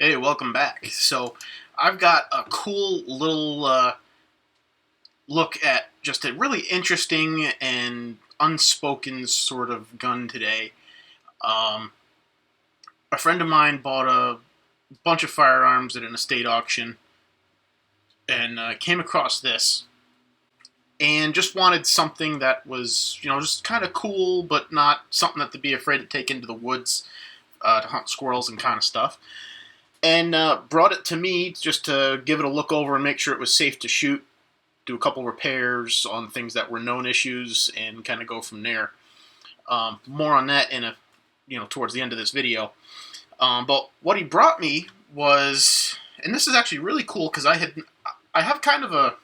Hey, welcome back. So, I've got a cool little look at just a really interesting and unspoken sort of gun today. Um, a friend of mine bought a bunch of firearms at an estate auction and came across this and just wanted something that was, just kind of cool, but not something that to be afraid to take into the woods to hunt squirrels and kind of stuff. And brought it to me just to give it a look over and make sure it was safe to shoot, do a couple repairs on things that were known issues, and kind of go from there. More on that towards the end of this video. But what he brought me was, and this is actually really cool because I have kind of a,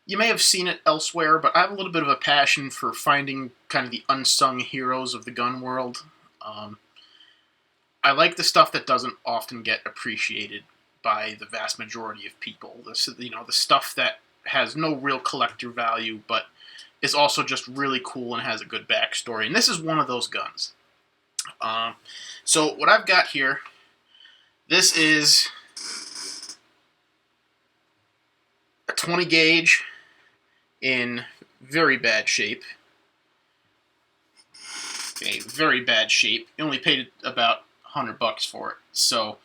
you may have seen it elsewhere, but I have a little bit of a passion for finding kind of the unsung heroes of the gun world. I like the stuff that doesn't often get appreciated by the vast majority of people. The stuff that has no real collector value, but is also just really cool and has a good backstory. And this is one of those guns. So what I've got here, this is a 20 gauge in very bad shape. Okay, very bad shape. You only paid about $100 for it. So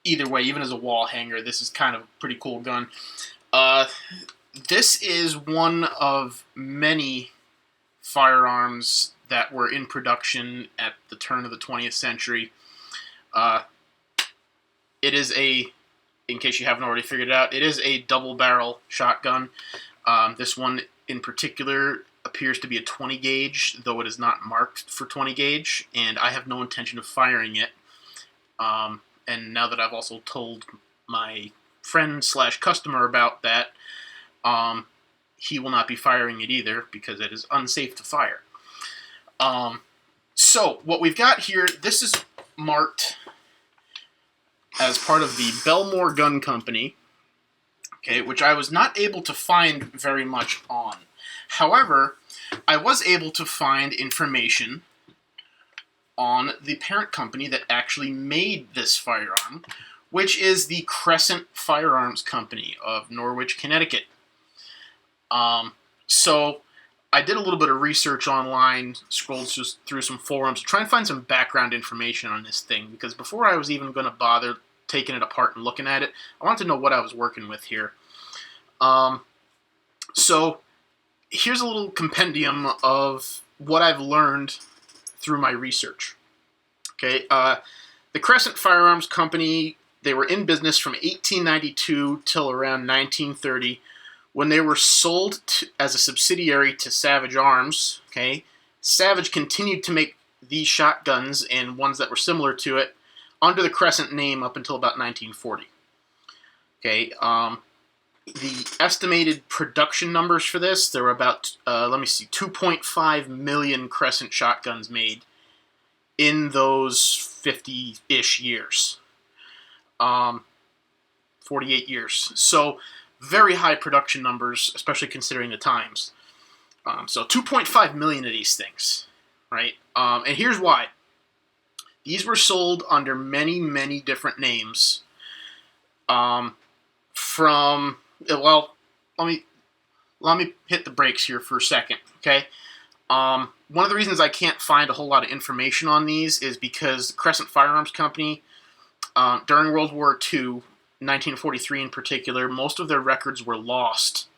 either way, even as a wall hanger, this is kind of a pretty cool gun. This is one of many firearms that were in production at the turn of the 20th century. It is in case you haven't already figured it out, it is a double barrel shotgun. This one in particular appears to be a 20 gauge, though it is not marked for 20 gauge, and I have no intention of firing it. And now that I've also told my friend / customer about that, he will not be firing it either because it is unsafe to fire. So what we've got here, this is marked as part of the Belmore Gun Company, okay, which I was not able to find very much on. However, I was able to find information on the parent company that actually made this firearm, which is the Crescent Firearms Company of Norwich, Connecticut. So I did a little bit of research online, scrolled through some forums to try and find some background information on this thing, because before I was even going to bother taking it apart and looking at it, I wanted to know what I was working with here. So here's a little compendium of what I've learned through my research. Okay, the Crescent Firearms Company, they were in business from 1892 till around 1930, when they were sold as a subsidiary to Savage Arms. Okay, Savage continued to make these shotguns and ones that were similar to it under the Crescent name up until about 1940. Okay, the estimated production numbers for this, there were about, 2.5 million Crescent shotguns made in those 50-ish years. 48 years. So very high production numbers, especially considering the times. So 2.5 million of these things, right? And here's why. These were sold under many, many different names. Let me hit the brakes here for a second, okay? One of the reasons I can't find a whole lot of information on these is because the Crescent Firearms Company, during World War II, 1943 in particular, most of their records were lost,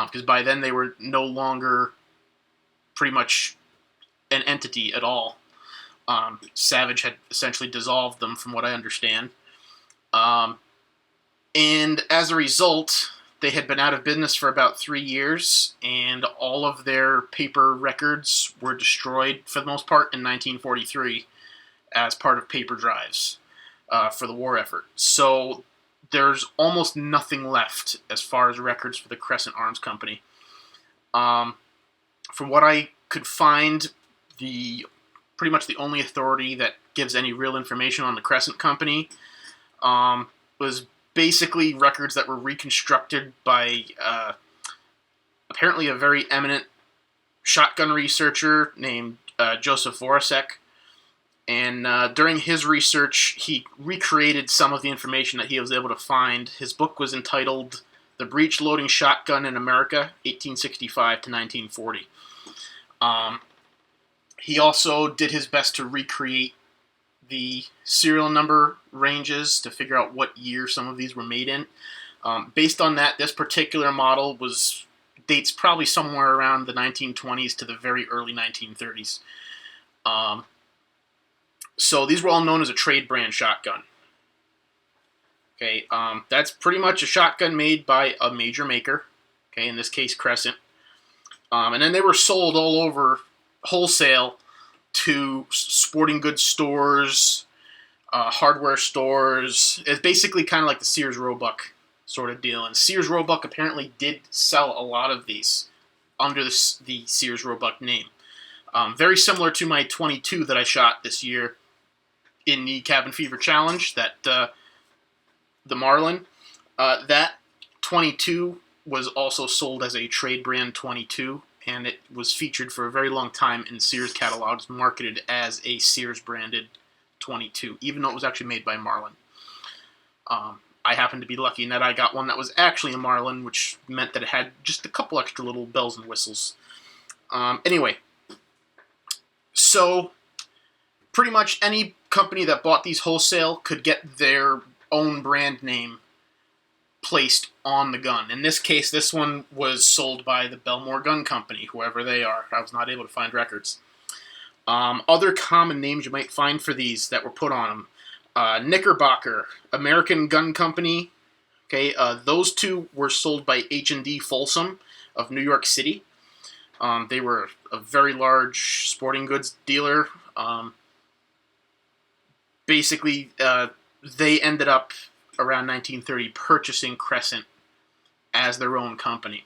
because by then they were no longer pretty much an entity at all. Savage had essentially dissolved them, from what I understand. And as a result, they had been out of business for about 3 years, and all of their paper records were destroyed, for the most part, in 1943 as part of paper drives for the war effort. So there's almost nothing left as far as records for the Crescent Arms Company. From what I could find, pretty much the only authority that gives any real information on the Crescent Company was basically records that were reconstructed by apparently a very eminent shotgun researcher named Joseph Voracek. And during his research, he recreated some of the information that he was able to find. His book was entitled The Breech-Loading Shotgun in America, 1865 to 1940. He also did his best to recreate the serial number ranges to figure out what year some of these were made in. Based on that, this particular model dates probably somewhere around the 1920s to the very early 1930s. So these were all known as a trade brand shotgun. Okay, that's pretty much a shotgun made by a major maker. Okay, in this case, Crescent. And then they were sold all over wholesale to sporting goods stores, hardware stores. It's basically kind of like the Sears Roebuck sort of deal. And Sears Roebuck apparently did sell a lot of these under the Sears Roebuck name. Very similar to my 22 that I shot this year in the Cabin Fever Challenge, that the Marlin. That 22 was also sold as a trade brand 22, and it was featured for a very long time in Sears catalogs, marketed as a Sears branded 22, even though it was actually made by Marlin. I happened to be lucky in that I got one that was actually a Marlin, which meant that it had just a couple extra little bells and whistles. Anyway, so pretty much any company that bought these wholesale could get their own brand name placed on the gun. In this case, this one was sold by the Belmore Gun Company, whoever they are. I was not able to find records. Other common names you might find for these that were put on them. Knickerbocker, American Gun Company. Okay, those two were sold by H&D Folsom of New York City. They were a very large sporting goods dealer. Basically, they ended up around 1930 purchasing Crescent as their own company.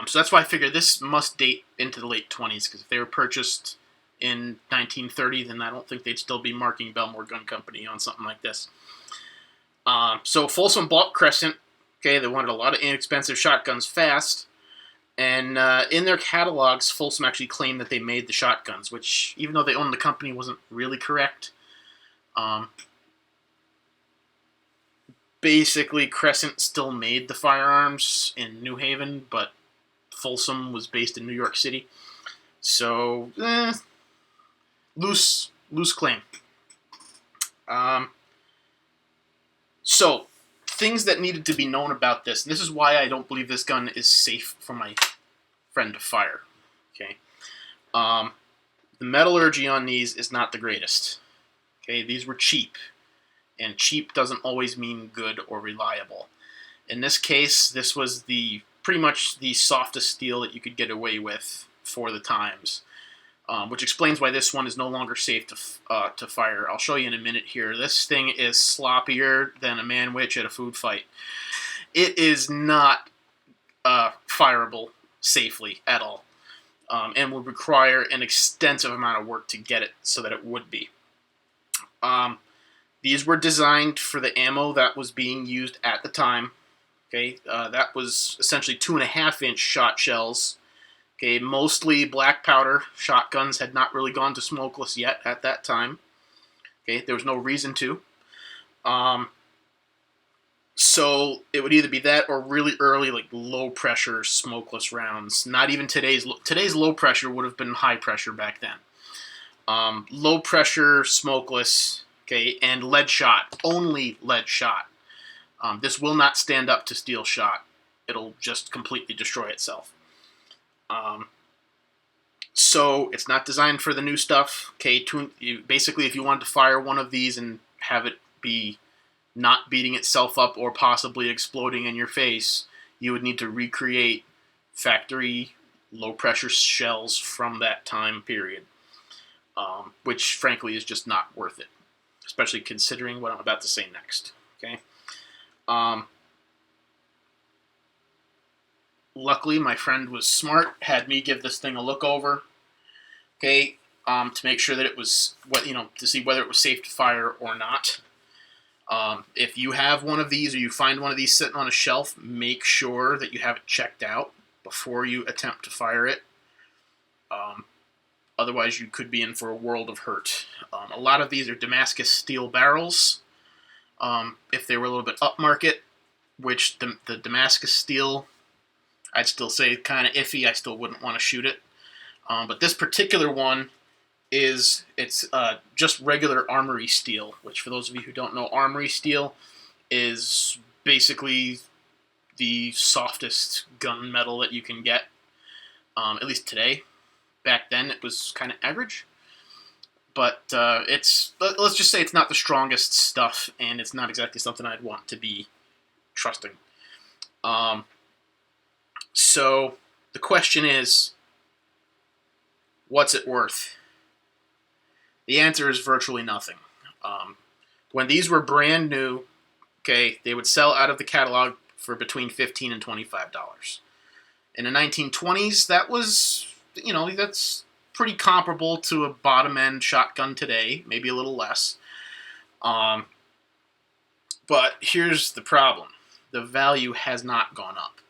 So that's why I figured this must date into the late 20s, because if they were purchased in 1930, then I don't think they'd still be marking Belmore Gun Company on something like this. So Folsom bought Crescent. Okay, they wanted a lot of inexpensive shotguns fast. And in their catalogs, Folsom actually claimed that they made the shotguns, which, even though they owned the company, wasn't really correct. Basically, Crescent still made the firearms in New Haven, but Folsom was based in New York City. So, loose claim. So, things that needed to be known about this, and this is why I don't believe this gun is safe for my friend to fire. Okay, the metallurgy on these is not the greatest. Okay, these were cheap, and cheap doesn't always mean good or reliable. In this case, this was pretty much the softest steel that you could get away with for the times, which explains why this one is no longer safe to fire. I'll show you in a minute here. This thing is sloppier than a Manwich at a food fight. It is not fireable safely at all, and would require an extensive amount of work to get it so that it would be. These were designed for the ammo that was being used at the time. Okay, that was essentially 2.5-inch shot shells. Okay, mostly black powder. Shotguns had not really gone to smokeless yet at that time. Okay, there was no reason to. So it would either be that or really early, like low pressure smokeless rounds. Not even today's low pressure would have been high pressure back then. Low pressure smokeless. Okay, and lead shot, only lead shot. This will not stand up to steel shot. It'll just completely destroy itself. So it's not designed for the new stuff. Okay, basically, if you wanted to fire one of these and have it be not beating itself up or possibly exploding in your face, you would need to recreate factory low-pressure shells from that time period, which, frankly, is just not worth it, especially considering what I'm about to say next. Okay. Luckily, my friend was smart, had me give this thing a look over. Okay, to make sure that it was to see whether it was safe to fire or not. If you have one of these or you find one of these sitting on a shelf, make sure that you have it checked out before you attempt to fire it. Otherwise, you could be in for a world of hurt. A lot of these are Damascus steel barrels. If they were a little bit upmarket, which the Damascus steel, I'd still say kind of iffy. I still wouldn't want to shoot it. But this particular one it's just regular armory steel, which for those of you who don't know, armory steel is basically the softest gun metal that you can get, at least today. Back then it was kind of average. But let's just say it's not the strongest stuff, and it's not exactly something I'd want to be trusting. So the question is, what's it worth? The answer is virtually nothing. When these were brand new, okay, they would sell out of the catalog for between $15 and $25. In the 1920s, that was, that's pretty comparable to a bottom-end shotgun today, maybe a little less. But here's the problem. The value has not gone up.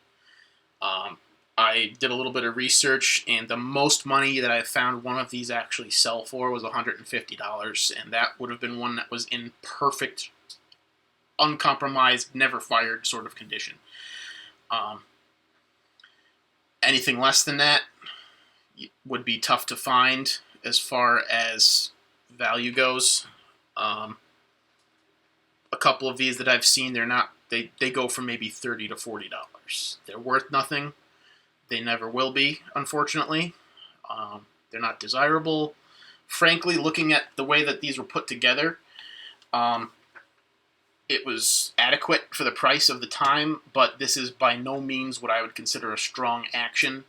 I did a little bit of research, and the most money that I found one of these actually sell for was $150, and that would have been one that was in perfect, uncompromised, never fired sort of condition. Anything less than that would be tough to find as far as value goes. A couple of these that I've seen, they go for maybe $30 to $40. They're worth nothing. They never will be, unfortunately. They're not desirable. Frankly, looking at the way that these were put together, it was adequate for the price of the time, but this is by no means what I would consider a strong action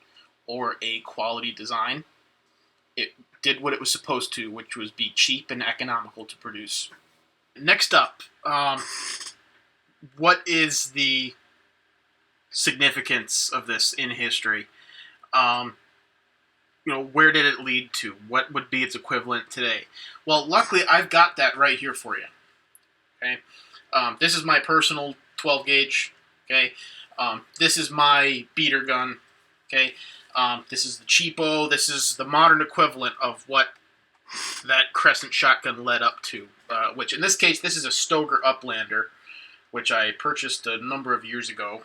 or a quality design. It did what it was supposed to, which was be cheap and economical to produce. Next up, what is the significance of this in history? Where did it lead to? What would be its equivalent today? Well, luckily, I've got that right here for you. Okay, this is my personal 12 gauge. Okay, this is my beater gun. Okay, this is the cheapo. This is the modern equivalent of what that Crescent shotgun led up to. Which in this case, this is a Stoeger Uplander, which I purchased a number of years ago.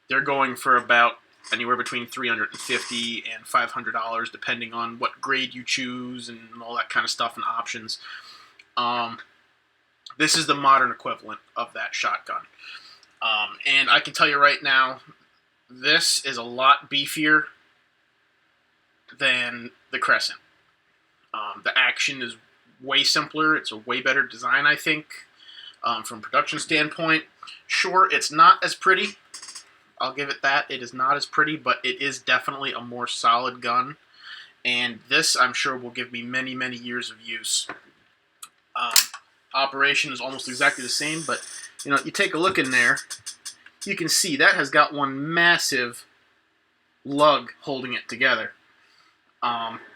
They're going for about anywhere between $350 and $500, depending on what grade you choose and all that kind of stuff and options. This is the modern equivalent of that shotgun. And I can tell you right now, this is a lot beefier than the Crescent. The action is way simpler. It's a way better design, I think, from a production standpoint. Sure, it's not as pretty. I'll give it that. It is not as pretty, but it is definitely a more solid gun. And this, I'm sure, will give me many, many years of use. Operation is almost exactly the same, but you take a look in there, you can see that has got one massive lug holding it together.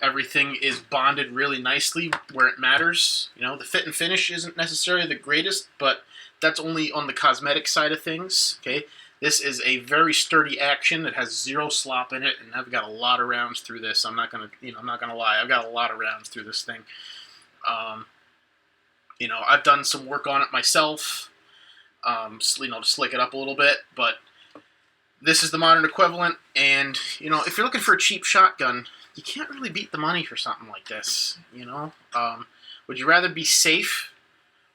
Everything is bonded really nicely where it matters. The fit and finish isn't necessarily the greatest, but that's only on the cosmetic side of things. Okay, this is a very sturdy action. It has zero slop in it, and I've got a lot of rounds through this. I'm not gonna lie. I've got a lot of rounds through this thing. I've done some work on it myself. To slick it up a little bit, but this is the modern equivalent. And if you're looking for a cheap shotgun, you can't really beat the money for something like this. Would you rather be safe,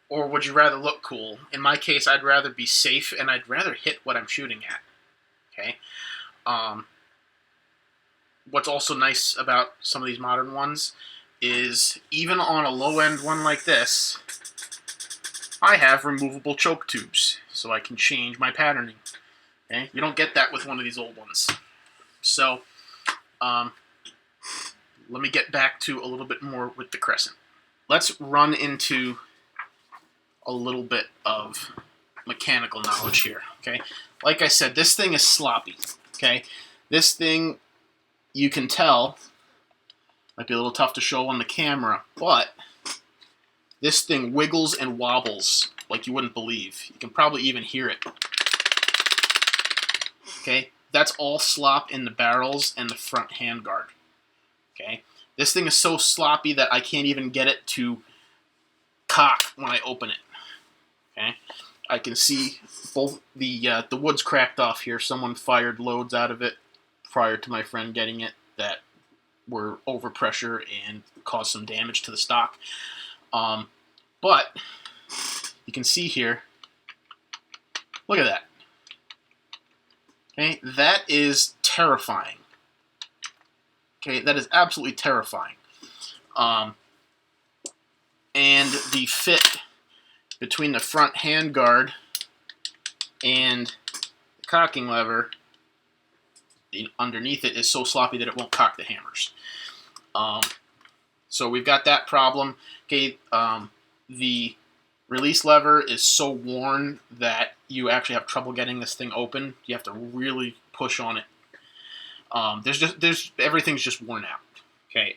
or would you rather look cool? In my case, I'd rather be safe, and I'd rather hit what I'm shooting at. Okay. What's also nice about some of these modern ones is even on a low-end one like this, I have removable choke tubes, so I can change my patterning. Okay? You don't get that with one of these old ones. So, let me get back to a little bit more with the Crescent. Let's run into a little bit of mechanical knowledge here. Okay, like I said, this thing is sloppy. Okay, this thing, you can tell, might be a little tough to show on the camera, but this thing wiggles and wobbles like you wouldn't believe. You can probably even hear it. Okay, that's all slop in the barrels and the front handguard. Okay, This thing is so sloppy that I can't even get it to cock when I open it. Okay, I can see both the wood's cracked off here. Someone fired loads out of it prior to my friend getting it that were overpressure and caused some damage to the stock. But you can see here, look at that. Okay, that is terrifying. Okay, that is absolutely terrifying. And the fit between the front handguard and the cocking lever underneath it is so sloppy that it won't cock the hammers. So we've got that problem. Okay, the release lever is so worn that you actually have trouble getting this thing open. You have to really push on it. Everything's just worn out. Okay,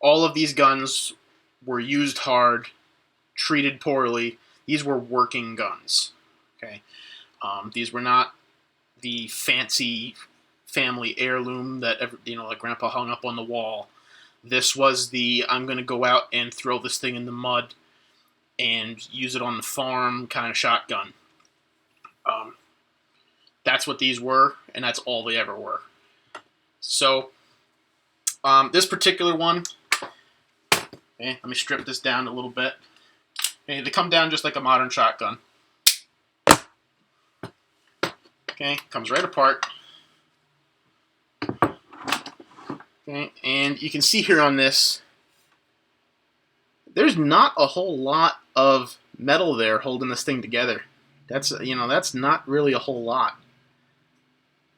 all of these guns were used hard, treated poorly. These were working guns. Okay, these were not the fancy family heirloom that like Grandpa hung up on the wall. This was the I'm going to go out and throw this thing in the mud and use it on the farm kind of shotgun. That's what these were, and that's all they ever were. So this particular one, okay, let me strip this down a little bit. Okay, they come down just like a modern shotgun. Okay, comes right apart. Okay, and you can see here on this, there's not a whole lot of metal there holding this thing together. That's not really a whole lot.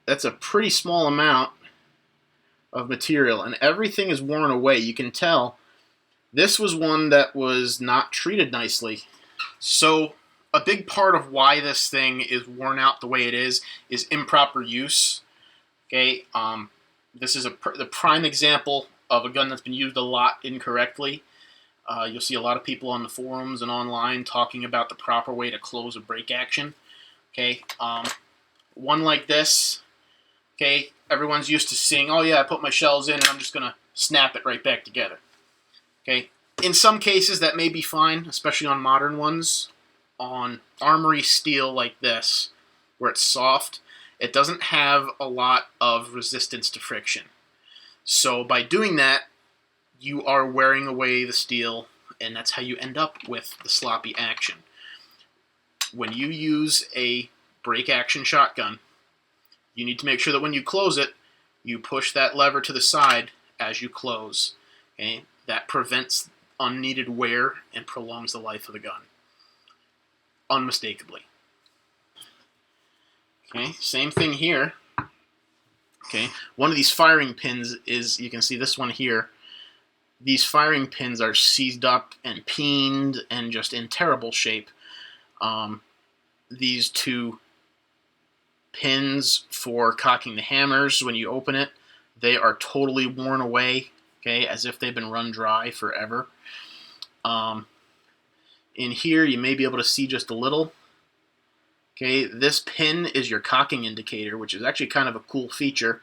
That's a pretty small amount of material, and everything is worn away. You can tell this was one that was not treated nicely. So a big part of why this thing is worn out the way it is improper use. Okay, this is the prime example of a gun that's been used a lot incorrectly. You'll see a lot of people on the forums and online talking about the proper way to close a break action. Okay, one like this. Okay, everyone's used to seeing, oh yeah, I put my shells in and I'm just gonna snap it right back together. Okay, in some cases that may be fine, especially on modern ones. On armory steel like this, where it's soft, it doesn't have a lot of resistance to friction. So by doing that, you are wearing away the steel, and that's how you end up with the sloppy action. When you use a break action shotgun, you need to make sure that when you close it, you push that lever to the side as you close. Okay? That prevents unneeded wear and prolongs the life of the gun. Unmistakably. Okay, same thing here. Okay, one of these firing pins is, you can see this one here, these firing pins are seized up and peened and just in terrible shape. These two pins for cocking the hammers, when you open it, they are totally worn away, okay, as if they've been run dry forever. In here, you may be able to see just a little. Okay, this pin is your cocking indicator, which is actually kind of a cool feature,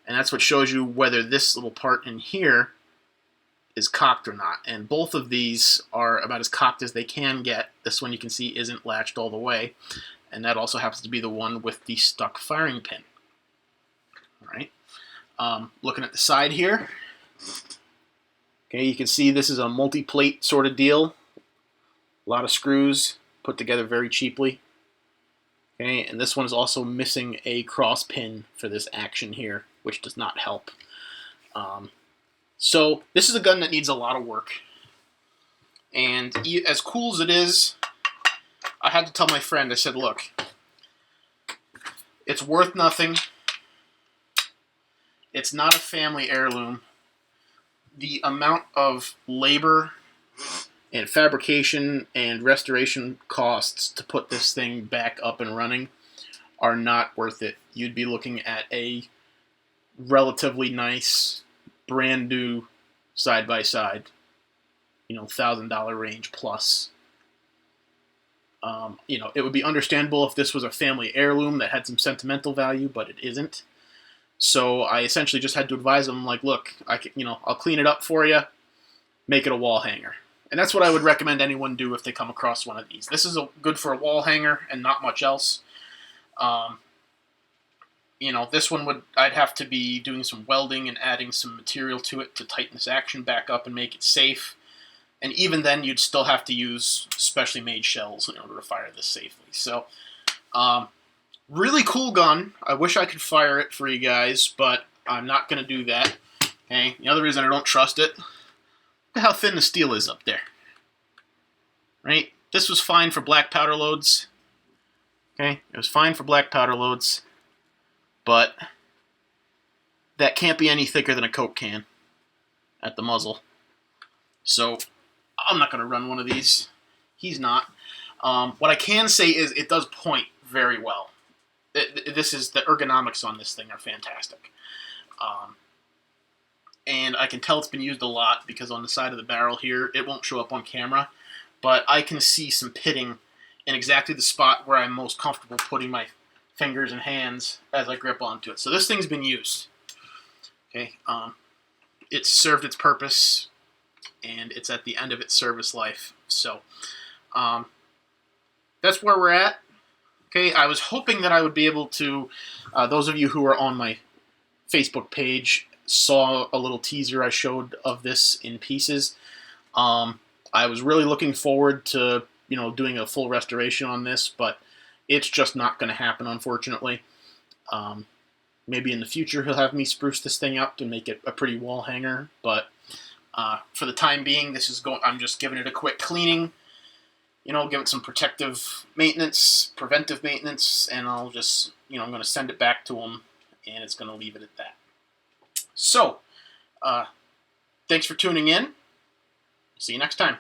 and that's what shows you whether this little part in here is cocked or not. And both of these are about as cocked as they can get. This one you can see isn't latched all the way, and that also happens to be the one with the stuck firing pin. All right, looking at the side here, okay, you can see this is a multi-plate sort of deal. A lot of screws put together very cheaply. Okay, and this one is also missing a cross pin for this action here, which does not help. So this is a gun that needs a lot of work. And as cool as it is, I had to tell my friend, I said, look, it's worth nothing. It's not a family heirloom. The amount of labor and fabrication and restoration costs to put this thing back up and running are not worth it. You'd be looking at a relatively nice, brand new side-by-side, $1,000 range plus. It would be understandable if this was a family heirloom that had some sentimental value, but it isn't. So I essentially just had to advise them, like, look, I'll clean it up for you, make it a wall hanger. And that's what I would recommend anyone do if they come across one of these. This is good for a wall hanger and not much else. This one I'd have to be doing some welding and adding some material to it to tighten this action back up and make it safe. And even then, you'd still have to use specially made shells in order to fire this safely. So, really cool gun. I wish I could fire it for you guys, but I'm not going to do that. Okay. The other reason I don't trust it, look at how thin the steel is up there. Right? This was fine for black powder loads. Okay? It was fine for black powder loads, but that can't be any thicker than a Coke can at the muzzle. So I'm not going to run one of these. He's not. What I can say is it does point very well. The ergonomics on this thing are fantastic. And I can tell it's been used a lot because on the side of the barrel here, it won't show up on camera, but I can see some pitting in exactly the spot where I'm most comfortable putting my fingers and hands as I grip onto it. So this thing's been used. Okay, it's served its purpose, and it's at the end of its service life. So that's where we're at. Okay, I was hoping that I would be able to, those of you who are on my Facebook page saw a little teaser I showed of this in pieces. I was really looking forward to, doing a full restoration on this, but it's just not going to happen, unfortunately. Maybe in the future he'll have me spruce this thing up to make it a pretty wall hanger, but for the time being, I'm just giving it a quick cleaning, give it some protective maintenance, preventive maintenance, and I'll just, I'm going to send it back to him, and it's going to leave it at that. So, thanks for tuning in. See you next time.